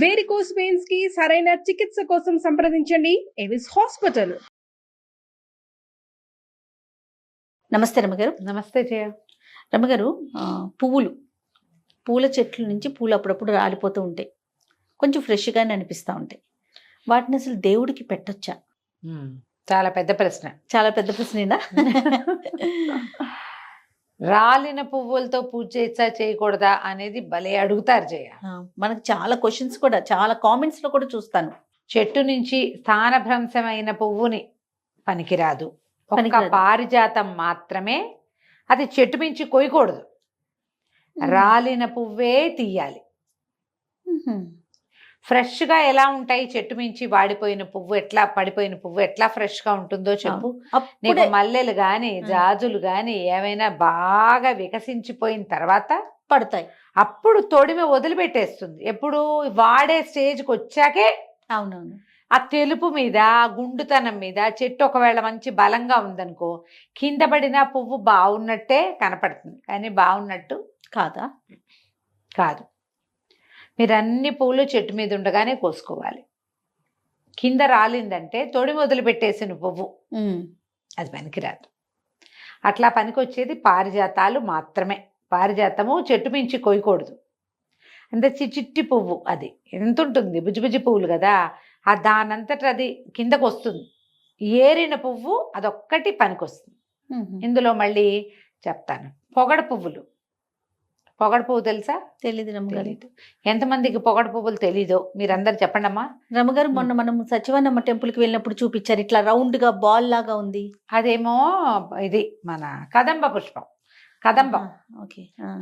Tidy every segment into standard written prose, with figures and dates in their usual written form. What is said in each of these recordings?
Varicose veins కి సరైన చికిత్స కోసం సంప్రదించండి ఎవిస్ హాస్పిటల్. నమస్తే రమ్మగారు. నమస్తే జయ. రమ్మగారు, పూల చెట్ల నుంచి పూలు అప్పుడప్పుడు రాలిపోతూ ఉంటాయి, కొంచెం ఫ్రెష్గానే అనిపిస్తూ ఉంటాయి. వాటిని అసలు దేవుడికి పెట్టొచ్చా? చాలా పెద్ద ప్రశ్న. చాలా పెద్ద ప్రశ్నేనా? రాలిన పువ్వులతో పూజ చేయొచ్చా చేయకూడదా అనేది భలే అడుగుతారు జయ. మనకు చాలా క్వశ్చన్స్ కూడా, చాలా కామెంట్స్ లో కూడా చూస్తాను. చెట్టు నుంచి స్థానభ్రంశమైన పువ్వుని పనికిరాదు, ఒక్క పారిజాతం మాత్రమే. అది చెట్టు మించి కొయ్యకూడదు, రాలిన పువ్వే తీయాలి. ఫ్రెష్గా ఎలా ఉంటాయి? చెట్టు మించి వాడిపోయిన పువ్వు ఎట్లా, పడిపోయిన పువ్వు ఎట్లా ఫ్రెష్గా ఉంటుందో చెప్పు. నీకు మల్లెలు గాని జాజులు గాని ఏమైనా బాగా వికసించిపోయిన తర్వాత పడతాయి, అప్పుడు తొడిమి వదిలిపెట్టేస్తుంది. ఎప్పుడు వాడే స్టేజ్కి వచ్చాకే. అవునవును. ఆ తెలుపు మీద, గుండుతనం మీద చెట్టు ఒకవేళ మంచి బలంగా ఉందనుకో, కింద పడిన పువ్వు బాగున్నట్టే కనపడుతుంది, కానీ బాగున్నట్టు కాదా? కాదు. మీరు అన్ని పువ్వులు చెట్టు మీద ఉండగానే కోసుకోవాలి. కింద రాలిందంటే తొడిమి వదిలిపెట్టేసిన పువ్వు, అది పనికిరాదు. అట్లా పనికొచ్చేది పారిజాతాలు మాత్రమే. పారిజాతము చెట్టు మించి కొయ్యకూడదు. అంటే చిట్టి పువ్వు, అది ఎంత ఉంటుంది, బుజ్జిబుజ్జి పువ్వులు కదా, దానంతట అది కిందకు వస్తుంది. ఏరిన పువ్వు అదొక్కటి పనికొస్తుంది. ఇందులో మళ్ళీ చెప్తాను, పొగడ పువ్వులు. పొగడ పువ్వు తెలుసా? తెలీదు రమ్మగారు. ఎంతమందికి పొగడ పువ్వులు తెలీదో మీరందరు చెప్పండమ్మా. రమ్మగారు, మొన్న మనం సచివానమ్మ టెంపుల్కి వెళ్ళినప్పుడు చూపించారు, ఇట్లా రౌండ్ గా బాల్ లాగా ఉంది. అదేమో ఇది మన కదంబ పుష్పం, కదంబం.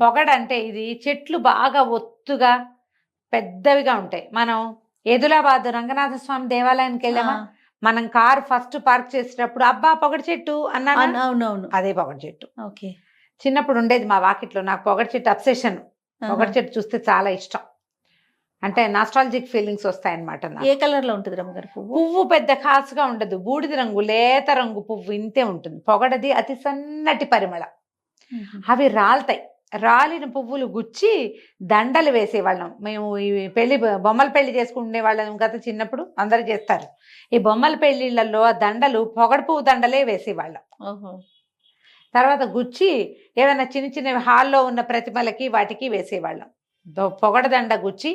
పొగడ అంటే ఇది చెట్లు బాగా ఒత్తుగా పెద్దవిగా ఉంటాయి. మనం ఎదులాబాద్ రంగనాథ స్వామి దేవాలయానికి వెళ్ళామా, మనం కారు ఫస్ట్ పార్క్ చేసేటప్పుడు అబ్బా పొగడ చెట్టు అన్నా. అవునవును, అదే పొగడ చెట్టు. ఓకే. చిన్నప్పుడు ఉండేది మా వాకిట్లో, నాకు పొగడ చెట్టు అబ్సెషన్. పొగడ చెట్టు చూస్తే చాలా ఇష్టం, అంటే నాస్టాలజిక్ ఫీలింగ్స్ వస్తాయన్నమాట. ఏ కలర్ లో ఉంటుంది రమ్మగారు పువ్వు? పువ్వు పెద్ద ఖాసుగా ఉండదు, బూడిద రంగు, లేత రంగు పువ్వు ఇంతే ఉంటుంది. పొగడది అతి సన్నటి పరిమళం. అవి రాలుతాయి. రాలిన పువ్వులు గుచ్చి దండలు వేసేవాళ్ళం మేము. ఈ బొమ్మల పెళ్లి చేసుకునే వాళ్ళం కదా చిన్నప్పుడు, అందరు చేస్తారు. ఈ బొమ్మల పెళ్లిళ్లలో దండలు పొగడ పువ్వు దండలే వేసేవాళ్ళం. తర్వాత గుచ్చి ఏమైనా చిన్న చిన్న హాల్లో ఉన్న ప్రతిమలకి వాటికి వేసేవాళ్ళం. పొగడ దండ గుచ్చి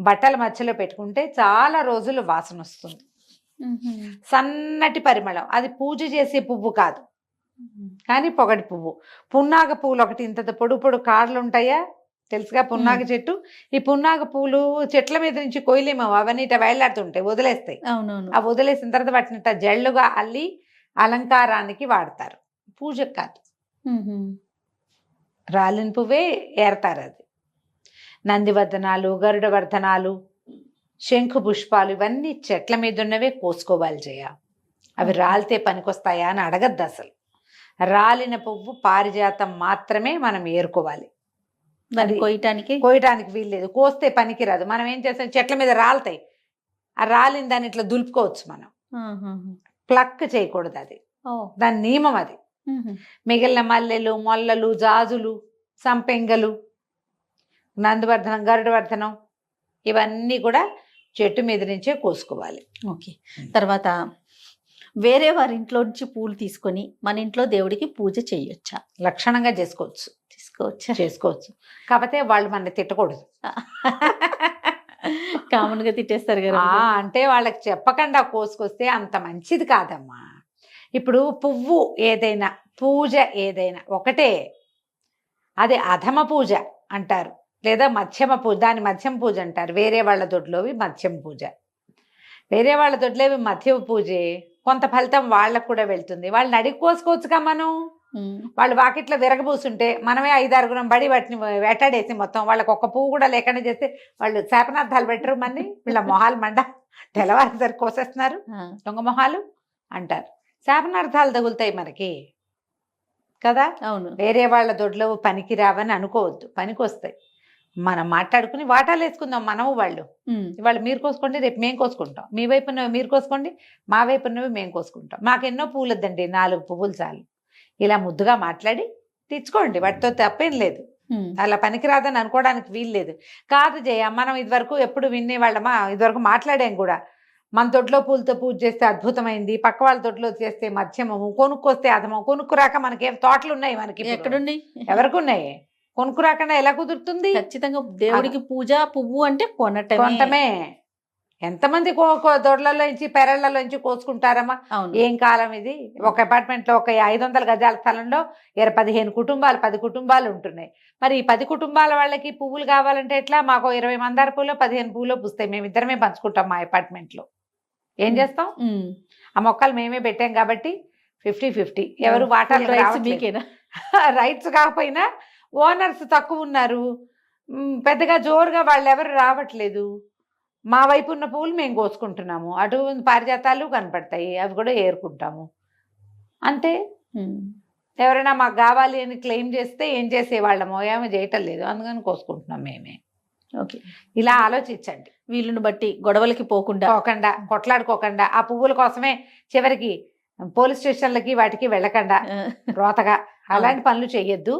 బట్టల మధ్యలో పెట్టుకుంటే చాలా రోజులు వాసన వస్తుంది, సన్నటి పరిమళం. అది పూజ చేసే పువ్వు కాదు, కానీ పొగడి పువ్వు. పున్నాగ పువ్వులు ఒకటి ఇంత పొడుగు పొడుగు కాడలు ఉంటాయా, తెలుసుగా పున్నాగ చెట్టు. ఈ పున్నాగ పూలు చెట్ల మీద నుంచి కొయ్యలేము, అవన్నీ ఇట వేళ్లాడుతుంటాయి, వదిలేస్తాయి. అవునవును. ఆ వదిలేసిన తర్వాత వాటిని ఇట్లా జల్లుగా అల్లి అలంకారానికి వాడతారు, పూజకు కాదు. రాలిన పువ్వే ఏరతారు. అది నందివర్ధనాలు, గరుడవర్ధనాలు, శంఖు పుష్పాలు ఇవన్నీ చెట్ల మీద ఉన్నవే కోసుకోవాలి జయ. అవి రాలితే పనికొస్తాయా అని అడగద్దు అసలు. రాలిన పువ్వు పారిజాతం మాత్రమే మనం ఏరుకోవాలి. అది కోయటానికి వీల్లేదు, కోస్తే పనికిరాదు. మనం ఏం చేస్తాం, చెట్ల మీద రాలుతాయి, ఆ రాలిన దాన్ని ఇట్లా దులుపుకోవచ్చు మనం, ప్లక్ చేయకూడదు. అది దాని నియమం. అది మిగిలిన మల్లెలు, మొల్లలు, జాజులు, సంపెంగలు, నందివర్ధనం, గరుడవర్ధనం ఇవన్నీ కూడా చెట్టు మీద నుంచే కోసుకోవాలి. ఓకే. తర్వాత వేరే వారి ఇంట్లో నుంచి పూలు తీసుకొని మన ఇంట్లో దేవుడికి పూజ చేయొచ్చా? లక్షణంగా చేసుకోవచ్చు. కాకపోతే వాళ్ళు మన తిట్టకూడదు. కామన్ గా తిట్టేస్తారు కదా. అంటే వాళ్ళకి చెప్పకుండా కోసుకొస్తే అంత మంచిది కాదమ్మా. ఇప్పుడు పువ్వు ఏదైనా, పూజ ఏదైనా ఒకటే. అది అధమ పూజ అంటారు, లేదా మధ్యమ పూజ, దాని మధ్యమ పూజ అంటారు. వేరే వాళ్ళ దొడ్లోవి మధ్యమ పూజ, వేరే వాళ్ళ దొడ్లోవి మధ్యమ పూజే. కొంత ఫలితం వాళ్ళకు కూడా వెళ్తుంది. వాళ్ళని అడిగి కోసుకోవచ్చుగా మనం. వాళ్ళు వాకిట్లో విరగబూసుంటే మనమే 5-6 బడి వాటిని వేటాడేసి మొత్తం వాళ్ళకి ఒక్క పువ్వు కూడా లేకుండా చేస్తే వాళ్ళు శాపనార్థాలు పెట్టరు. మళ్ళీ వీళ్ళ మొహాలు మండ తెల్లవారి కోసేస్తున్నారు దొంగ మొహాలు అంటారు. శాపనార్థాలు తగులుతాయి మనకి కదా. అవును. వేరే వాళ్ళ దొడ్లో పనికి రావని అనుకోవద్దు, పనికి వస్తాయి. మనం మాట్లాడుకుని వాటాలు వేసుకుందాం, మనము వాళ్ళు. ఇవాళ మీరు కోసుకోండి, రేపు మేము కోసుకుంటాం. మీ వైపు ఉన్నవి మీరు కోసుకోండి, మా వైపు ఉన్నవి మేము కోసుకుంటాం. మాకెన్నో పువ్వులొద్దండి, 4 పువ్వులు చాలు. ఇలా ముద్దుగా మాట్లాడి తెచ్చుకోండి, వాటితో తప్పేం లేదు. అలా పనికిరాదని అనుకోవడానికి వీల్లేదు. కాదు జయ, మనం ఇదివరకు ఎప్పుడు వినేవాళ్ళమా, ఇదివరకు మాట్లాడాం కూడా. మన తొట్లో పూలతో పూజ చేస్తే అద్భుతమైంది, పక్క వాళ్ళ తొట్లో చేస్తే మధ్యమము, కొనుక్కొస్తే అధమం. కొనుక్కురాక మనకేం తోటలు ఉన్నాయి, మనకి ఎక్కడున్నాయి? ఎవరికి ఉన్నాయి? కొనుక్కురాకుండా ఎలా కుదురుతుంది? ఖచ్చితంగా దేవుడికి పూజ పువ్వు అంటే కొంటమే. ఎంతమంది దొడ్లలోంచి పెరళ్లలోంచి కోసుకుంటారమ్మా? అవును. ఏం కాలం ఇది? ఒక అపార్ట్మెంట్ లో ఒక 500 గజాల స్థలంలో 15 కుటుంబాలు 10 కుటుంబాలు ఉంటున్నాయి. మరి ఈ 10 కుటుంబాల వాళ్ళకి పువ్వులు కావాలంటే ఎట్లా? మాకు 20 మందార పూలు 15 పూలు పూస్తాయి, మేమిద్దరమే పంచుకుంటాం మా అపార్ట్మెంట్ లో. ఏం చేస్తాం? ఆ మొక్కలు మేమే పెట్టాం కాబట్టి 50-50 ఎవరు వాటాలు రైట్స్ కాకపోయినా ఓనర్స్ తక్కువ ఉన్నారు, పెద్దగా జోరుగా వాళ్ళు ఎవరు రావట్లేదు. మా వైపు ఉన్న పువ్వులు మేము కోసుకుంటున్నాము, అటు పారిజాతాలు కనపడతాయి, అవి కూడా ఏరుకుంటాము అంతే. ఎవరైనా మాకు కావాలి అని క్లెయిమ్ చేస్తే ఏం చేసేవాళ్ళమో ఏమో చేయటం లేదు, అందుకని కోసుకుంటున్నాం మేమే. ఓకే, ఇలా ఆలోచించండి. వీళ్ళని బట్టి గొడవలకి పోకుండా కొట్లాడుకోకుండా, ఆ పువ్వుల కోసమే చివరికి పోలీస్ స్టేషన్లకి వాటికి వెళ్ళకుండా రోతగా అలాంటి పనులు చెయ్యొద్దు.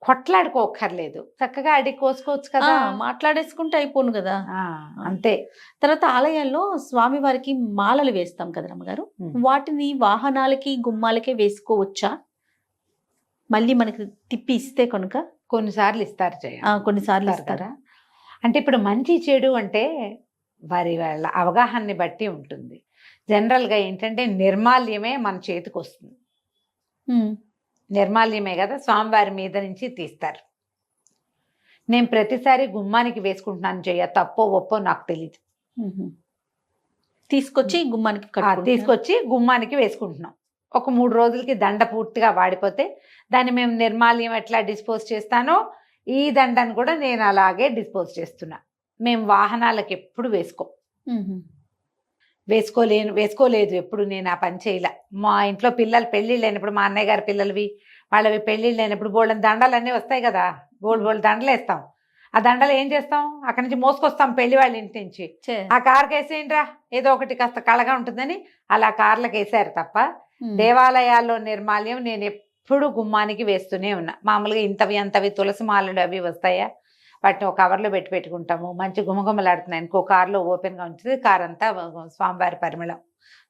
కొట్లాడుకోక్కర్లేదు, చక్కగా అడిగి కోసుకోవచ్చు కదా, మాట్లాడేసుకుంటే అయిపోను కదా. అంతే. తర్వాత ఆలయాల్లో స్వామి వారికి మాలలు వేస్తాం కదా రమ్మగారు, వాటిని వాహనాలకి గుమ్మాలకే వేసుకోవచ్చా? మళ్ళీ మనకి తిప్పి ఇస్తే కనుక కొన్నిసార్లు ఇస్తారు కొన్నిసార్లు ఇస్తారా? అంటే ఇప్పుడు మంచి చెడు అంటే వాళ్ళ అవగాహనని బట్టి ఉంటుంది. జనరల్గా ఏంటంటే నిర్మాల్యమే మన చేతికి వస్తుంది. నిర్మాల్యమే కదా స్వామివారి మీద నుంచి తీస్తారు. నేను ప్రతిసారి గుమ్మానికి వేసుకుంటున్నాను జయ, తప్పో ఒప్పో నాకు తెలియదు. తీసుకొచ్చి గుమ్మానికి వేసుకుంటున్నాం. ఒక 3 రోజులకి దండ పూర్తిగా వాడిపోతే దాన్ని మేము నిర్మాల్యం ఎట్లా డిస్పోజ్ చేస్తానో ఈ దండను కూడా నేను అలాగే డిస్పోజ్ చేస్తున్నా. మేము వాహనాలకు ఎప్పుడు వేసుకోలేదు ఎప్పుడు నేను ఆ పని చేయలే. మా ఇంట్లో పిల్లలు పెళ్ళిళ్ళు అయినప్పుడు, మా అన్నయ్య గారి పిల్లలవి వాళ్ళవి పెళ్ళిళ్ళు అయినప్పుడు బోల్డెన్ దండలు అన్నీ వస్తాయి కదా, బోల్డ్ దండలు వేస్తాం. ఆ దండలు ఏం చేస్తాం? అక్కడి నుంచి మోసుకొస్తాం పెళ్లి వాళ్ళ ఇంటి నుంచి. ఆ కార్కి వేసేయండిరా, ఏదో ఒకటి కాస్త కళగా ఉంటుందని అలా కార్లకు వేసారు తప్ప దేవాలయాల్లో నిర్మాల్యం నేను ఎప్పుడు గుమ్మానికి వేస్తూనే ఉన్నా. మామూలుగా ఇంతవి అంతవి తులసి మాలలు అవి వస్తాయా, వాటిని ఒక కవర్లో పెట్టుకుంటాము. మంచి గుమగుమలాడుతున్నాయి ఇంకో కారులో ఓపెన్గా ఉంచుతుంది, కార్ అంతా స్వామివారి పరిమళం,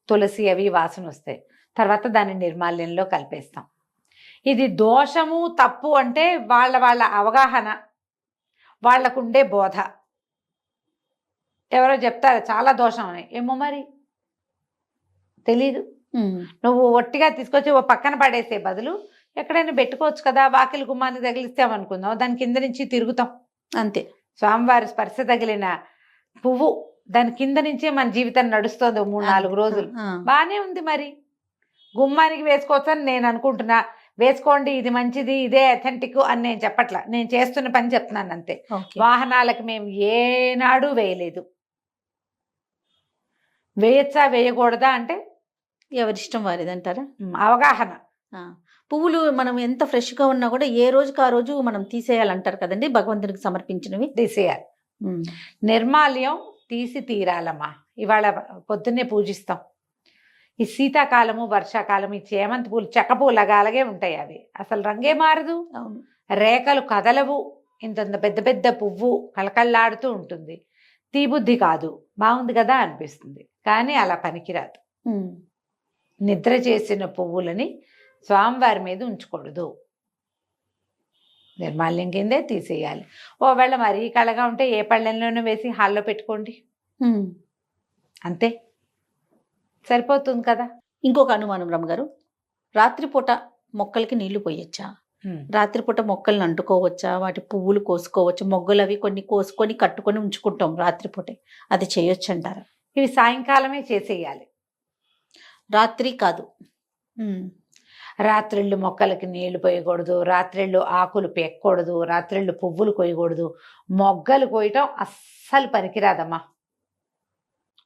తులసి అవి వాసన వస్తాయి. తర్వాత దాన్ని నిర్మాల్యంలో కలిపేస్తాం. ఇది దోషము తప్పు అంటే వాళ్ళ అవగాహన, వాళ్ళకుండే బోధ. ఎవరో చెప్తారు చాలా దోషం అని, ఏమో మరి తెలీదు. నువ్వు ఒట్టిగా తీసుకొచ్చి ఓ పక్కన పడేసే బదులు ఎక్కడైనా పెట్టుకోవచ్చు కదా. వాకిలి గుమ్మాన్ని తగిలిస్తామనుకుందాం, దాని కింద నుంచి తిరుగుతాం అంతే. స్వామివారి స్పర్శ తగిలిన పువ్వు దాని కింద నుంచే మన జీవితం నడుస్తుంది 3-4 రోజులు, బానే ఉంది. మరి గుమ్మానికి వేసుకోవచ్చని నేను అనుకుంటున్నా. వేసుకోండి, ఇది మంచిది, ఇదే అథెంటిక్ అని నేను చెప్పట్లా, నేను చేస్తున్న పని చెప్తున్నాను అంతే. వాహనాలకు మేము ఏనాడు వేయలేదు. వేయచ్చా వేయకూడదా అంటే ఎవరిష్టం వారిదంటారా? అవగాహన. పువ్వులు మనం ఎంత ఫ్రెష్గా ఉన్నా కూడా ఏ రోజుకి ఆ రోజు మనం తీసేయాలంటారు కదండి, భగవంతునికి సమర్పించినవి తీసేయాలి. నిర్మాల్యం తీసి తీరాలమ్మా. ఇవాళ పొద్దున్నే పూజిస్తాం. ఈ శీతాకాలము వర్షాకాలం ఈ చేమంతి పూలు చెక్క పూలగా అలాగే ఉంటాయి, అవి అసలు రంగే మారదు, రేఖలు కదలవు, ఇంత పెద్ద పెద్ద పువ్వు కళకళలాడుతూ ఉంటుంది. తీబుద్ధి కాదు, బాగుంది కదా అనిపిస్తుంది, కానీ అలా పనికిరాదు. నిద్ర చేసిన పువ్వులని స్వామివారి మీద ఉంచకూడదు, నిర్మాల్యం కిందే తీసేయాలి. ఓవేళ మరీ కళగా ఉంటే ఏ పళ్ళెంలోనూ వేసి హాల్లో పెట్టుకోండి, అంతే సరిపోతుంది కదా. ఇంకొక అనుమానం రమ్మగారు, రాత్రిపూట మొక్కలకి నీళ్లు పోయొచ్చా? రాత్రిపూట మొక్కల్ని అంటుకోవచ్చా? వాటి పువ్వులు కోసుకోవచ్చు, మొగ్గలు అవి కొన్ని కోసుకొని కట్టుకొని ఉంచుకుంటాం రాత్రిపూటే, అది చేయొచ్చు అంటారా? ఇవి సాయంకాలమే చేసేయాలి, రాత్రి కాదు. రాత్రిళ్ళు మొక్కలకి నీళ్లు పోయకూడదు, రాత్రిళ్ళు ఆకులు పెక్కకూడదు, రాత్రిళ్ళు పువ్వులు కొయ్యకూడదు. మొగ్గలు కోయటం అస్సలు పనికిరాదమ్మా,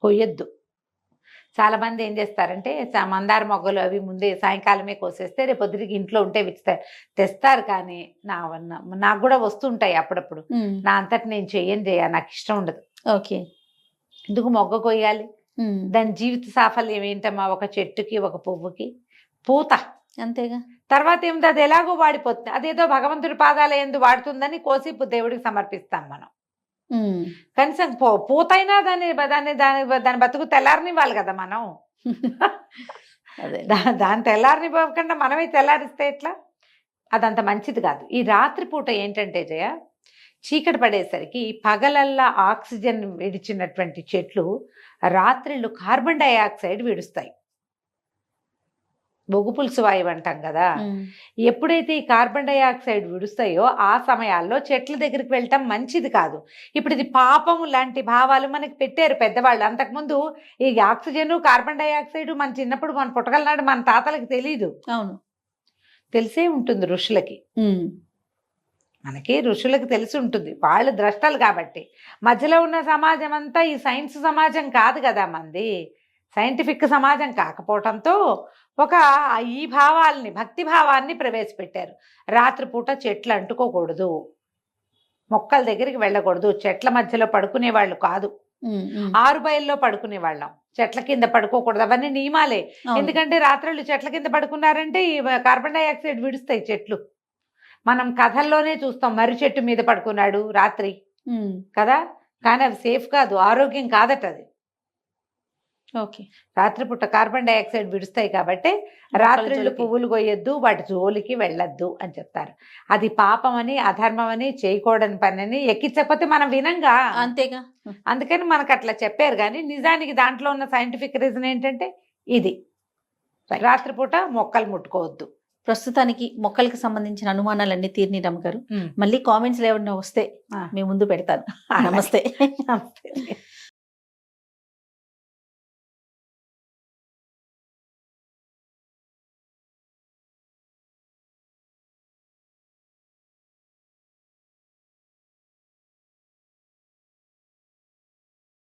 కొయ్యొద్దు. చాలామంది ఏం చేస్తారంటే మందార మొగ్గలు అవి ముందే సాయంకాలమే కోసేస్తే రేపు పొద్దుటికి ఇంట్లో ఉంటే తెస్తారు. కానీ నాకు కూడా వస్తుంటాయి అప్పుడప్పుడు, నా అంతటి నేను చెయ్యను నాకు ఇష్టం ఉండదు. ఓకే, ఎందుకు మొగ్గ కొయ్యాలి? దాని జీవిత సాఫల్యం ఏంటమ్మా? ఒక చెట్టుకి ఒక పువ్వుకి పూత, అంతేగా. తర్వాత ఏమిటి, అది ఎలాగో వాడిపోతుంది. అదేదో భగవంతుడి పాదాల యందు వాడుతుందని కోసి దేవుడికి సమర్పిస్తాం మనం. ఉమ్. కనీసం పూతైనా దాన్ని దాన్ని దాని దాని బతుకు తెల్లారనివ్వాలి కదా మనం. అదే. దాని తెల్లారనివ్వకుండా మనమే తెల్లారిస్తే ఎట్లా? అదంత మంచిది కాదు. ఈ రాత్రిపూట ఏంటంటే జయ, చీకటి పడేసరికి పగలల్లా ఆక్సిజన్ విడిచినటువంటి చెట్లు రాత్రిళ్ళు కార్బన్ డైఆక్సైడ్ విడుస్తాయి. బొగ్గు పులుసు వాయువు అంటాం కదా. ఉమ్. ఎప్పుడైతే ఈ కార్బన్ డైఆక్సైడ్ విడుస్తాయో ఆ సమయాల్లో చెట్ల దగ్గరికి వెళ్ళటం మంచిది కాదు. ఇప్పుడు ఇది పాపము లాంటి భావాలు మనకి పెట్టారు పెద్దవాళ్ళు. అంతకుముందు ఈ ఆక్సిజన్ కార్బన్ డైఆక్సైడ్ మన చిన్నప్పుడు మన పుట్టగలనాడు మన తాతలకు తెలీదు. అవును. తెలిసే ఉంటుంది ఋషులకి. ఉమ్. మనకి ఋషులకు తెలిసి ఉంటుంది, వాళ్ళు ద్రష్టలు కాబట్టి. మధ్యలో ఉన్న సమాజం అంతా ఈ సైన్స్ సమాజం కాదు కదా మంది, సైంటిఫిక్ సమాజం కాకపోవటంతో ఈ భావాల్ని, భక్తి భావాన్ని ప్రవేశపెట్టారు. రాత్రిపూట చెట్లు అంటుకోకూడదు, మొక్కల దగ్గరికి వెళ్ళకూడదు, చెట్ల మధ్యలో పడుకునే వాళ్ళు కాదు, ఆరుబయల్లో పడుకునే వాళ్ళం, చెట్ల కింద పడుకోకూడదు. అవన్నీ నియమాలే. ఎందుకంటే రాత్రులు చెట్ల కింద పడుకున్నారంటే ఈ కార్బన్ డైఆక్సైడ్ విడుస్తాయి చెట్లు. మనం కథల్లోనే చూస్తాం, మర్రి చెట్టు మీద పడుకున్నాడు రాత్రి కదా, కానీ అవి సేఫ్ కాదు, ఆరోగ్యం కాదట అది. ఓకే. రాత్రిపూట కార్బన్ డైఆక్సైడ్ విడుస్తాయి కాబట్టి రాత్రిళ్ళు పువ్వులు కొయ్యొద్దు, వాటి జోలికి వెళ్ళొద్దు అని చెప్తారు. అది పాపమని, అధర్మమని, చేయకూడని పని అని ఎక్కించకపోతే మనం వినంగా. అంతేగా. అందుకని మనకు అట్లా చెప్పారు. కానీ నిజానికి దాంట్లో ఉన్న సైంటిఫిక్ రీజన్ ఏంటంటే ఇది, రాత్రిపూట మొక్కలు ముట్టుకోవద్దు. ప్రస్తుతానికి మొక్కలకి సంబంధించిన అనుమానాలన్నీ తీరిని రమ్మ గారు. మళ్ళీ కామెంట్స్ ఏమన్నా వస్తే మీ ముందు పెడతాను. నమస్తే. నమస్తే.